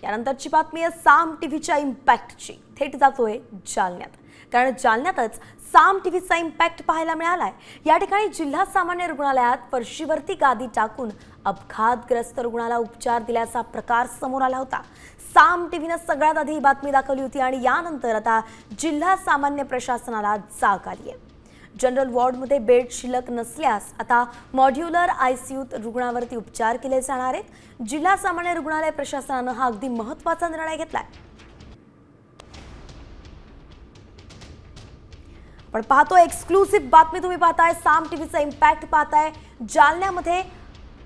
त्यानंतरची बातमी आहे साम टीव्हीच्या इम्पॅक्टची। थेट जातोय जालन्यात, कारण जालन्यातच साम टीव्हीचा इम्पॅक्ट पाहायला मिळालाय। या ठिकाणी जिल्हा सामान्य रुग्णालयात फरशीवरती गादी टाकून अपघातग्रस्त रुग्णाला उपचार दिल्याचा प्रकार समोर आला होता। साम टीव्हीने सगळ्यात आधी ही बातमी दाखवली होती आणि यानंतर आता जिल्हा सामान्य प्रशासनाला जाग आली आहे। जनरल वॉर्डमध्ये बेड शिल्लक नसल्यास आता मॉड्यूलर आयसीयूत रुग्णावरती उपचार केले जाणार आहेत। जिल्हा सामान्य रुग्णालय प्रशासनाने हा अगदी महत्त्वाचा निर्णय घेतलाय। पण पाहतो एक्सक्लुसिव्ह बातमी तुम्ही पाहताय, साम टीव्हीचा इम्पॅक्ट पाहताय। जालन्यामध्ये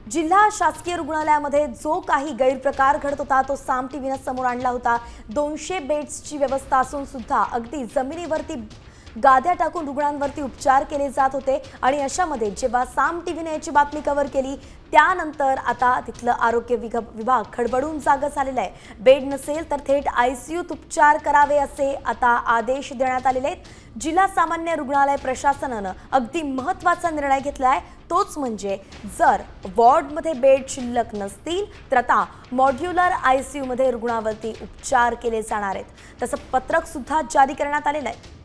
जिल्हा शासकीय रुग्णालयामध्ये जो काही गैरप्रकार घडत होता तो साम टीव्हीने समोर आणला होता। 200 बेड्सची व्यवस्था असून सुद्धा अगदी जमिनीवरती गाद्या टाकून रुग्णांवरती उपचार केले जात होते आणि अशामध्ये जेव्हा साम टीव्हीने याची बातमी कव्हर केली त्यानंतर आता तिथलं आरोग्य विभाग खडबडून जागा झालेला आहे। बेड नसेल तर थेट आयसीयूत उपचार करावे असे आता आदेश देण्यात आलेले आहेत। जिल्हा सामान्य रुग्णालय प्रशासनाने अगदी महत्त्वाचा निर्णय घेतलाय, तोच म्हणजे जर वॉर्डमध्ये बेड शिल्लक नसतील तर आता मॉड्यूलर आयसीयू मध्ये रुग्णावरती उपचार केले जाणार आहेत। तसं पत्रक सुद्धा जारी करण्यात आलेलं आहे।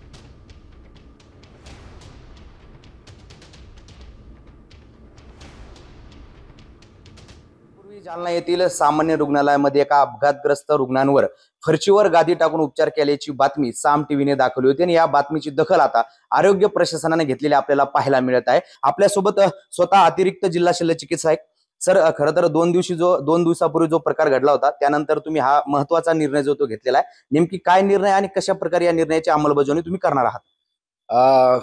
जालना येथील सामान्य रुग्णालयामध्ये एका अपघातग्रस्त रुग्णांवर फरशीवर गादी टाकून उपचार केल्याची बातमी साम टीव्हीने दाखवली होती आणि या बातमीची दखल आता आरोग्य प्रशासनाने घेतलेली आपल्याला पाहायला मिळत आहे। आपल्यासोबत स्वतः अतिरिक्त जिल्हा शल्य चिकित्सक सर, खरं तर 2 दिवसापूर्वी जो प्रकार घडला होता त्यानंतर तुम्ही हा महत्त्वाचा निर्णय जो तो घेतलेला आहे, नेमकी काय निर्णय आणि कशा प्रकारे या निर्णयाची अंमलबजावणी तुम्ही करणार आहात?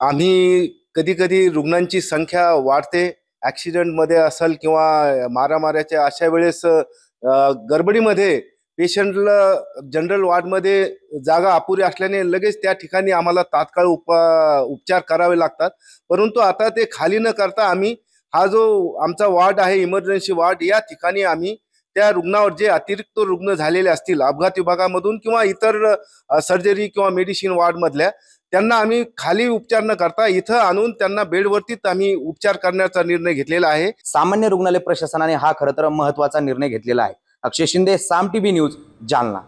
आम्ही कधी कधी रुग्णांची संख्या वाढते, ऍक्सिडेंट मध्ये असेल किंवा मारामाऱ्याच्या अशा वेळेस गडबडीमध्ये पेशंटला जनरल वॉर्डमध्ये जागा अपुरी असल्याने लगेच त्या ठिकाणी आम्हाला तात्काळ उपचार करावे लागतात। परंतु आता ते खाली न करता आम्ही हा जो आमचा वॉर्ड आहे इमर्जन्सी वॉर्ड, या ठिकाणी आम्ही त्या रुग्णावर जे अतिरिक्त रुग्ण झालेले असतील अपघात विभागामधून किंवा इतर सर्जरी किंवा मेडिसिन वॉर्ड मधल्या, त्यांना आम्ही खाली उपचार न करता इथं आणून त्यांना बेडवरतीच आम्ही उपचार करण्याचा निर्णय घेतलेला आहे। सामान्य रुग्णालय प्रशासनाने हा खरं तर महत्त्वाचा निर्णय घेतलेला आहे। अक्षय शिंदे, साम टीव्ही न्यूज, जालना।